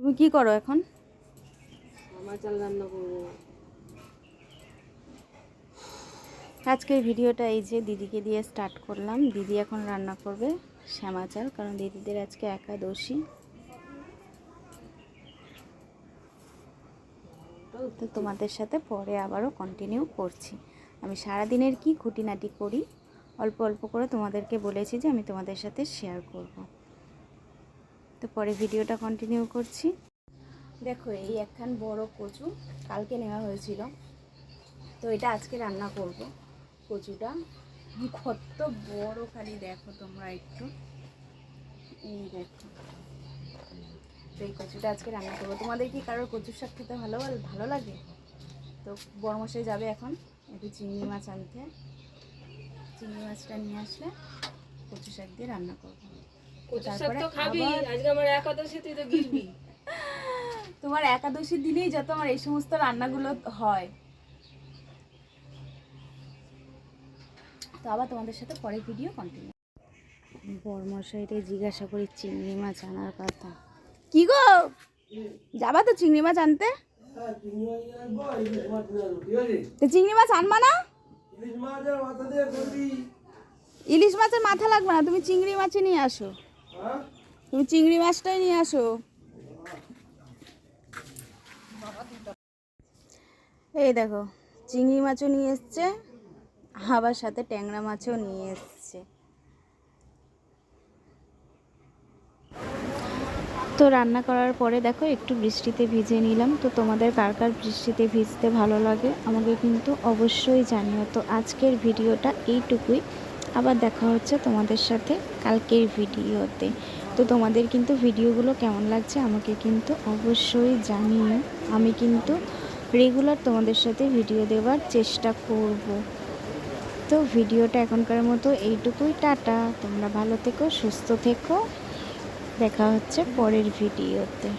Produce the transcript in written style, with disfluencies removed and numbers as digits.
তুমি কি করো এখন? আমার চাল রান্না করবো। আজকের ভিডিওটা এই যে দিদিকে দিয়ে স্টার্ট করলাম। দিদি এখন রান্না করবে শ্যামা চাল, কারণ দিদিদের আজকে একাদশী। তো তোমাদের সাথে পরে আবারও কন্টিনিউ করছি। আমি সারাদিনের কি খুঁটিনাটি করি অল্প অল্প করে তোমাদেরকে বলেছি যে আমি তোমাদের সাথে শেয়ার করব। তো পরে ভিডিওটা কন্টিনিউ করছি। দেখো, এই একখান বড় কচু কালকে নেওয়া হয়েছিল, তো এটা আজকে রান্না করব। কচুটা কত বড়, খালি দেখো তোমরা একটু, এই দেখো। তো এই কচুটা আজকে রান্না করবো। তোমাদের কি কারোর কচুর শাক খেতে ভালো লাগে? তো বড়মশাই যাবে এখন একটু চিংড়ি মাছ আনতে। চিংড়ি মাছটা নিয়ে আসলে কচু শাক দিয়ে রান্না করবো। তোমার একাদশীর দিনেই যত আমার এই সমস্ত রান্নাগুলো হয়। তো আবার তোমাদের সাথে পরে ভিডিও কন্টিনিউ। বড়মশাইরে জিজ্ঞাসা করি চিংড়ি মাছ আনার কথা। কি গো, যাবা তো চিংড়ি মাছ আনতে? চিংড়ি মাছ আনবা না? ইলিশ মাছের মাথা লাগবে না, তুমি চিংড়ি মাছই নিয়ে আসো। তুমি চিংড়ি মাছটাই নিয়ে আসো। এই দেখো, চিংড়ি মাছও নিয়ে এসছে, আবার সাথে ট্যাংরা মাছও নিয়ে এসছে। তো রান্না করার পরে দেখো একটু বৃষ্টিতে ভিজে নিলাম। তো তোমাদের কার কার বৃষ্টিতে ভিজতে ভালো লাগে আমাকে কিন্তু অবশ্যই জানিও। তো আজকের ভিডিওটা এইটুকুই, আবার দেখা হচ্ছে তোমাদের সাথে কালকের ভিডিওতে। তো তোমাদের কিন্তু ভিডিওগুলো কেমন লাগছে আমাকে কিন্তু অবশ্যই জানিও। আমি কিন্তু রেগুলার তোমাদের সাথে ভিডিও দেওয়ার চেষ্টা করব। তো ভিডিওটা এখনকার মতো এইটুকুই। টাটা, তোমরা ভালো থেকো, সুস্থ থেকো। দেখা হচ্ছে পরের ভিডিওতে।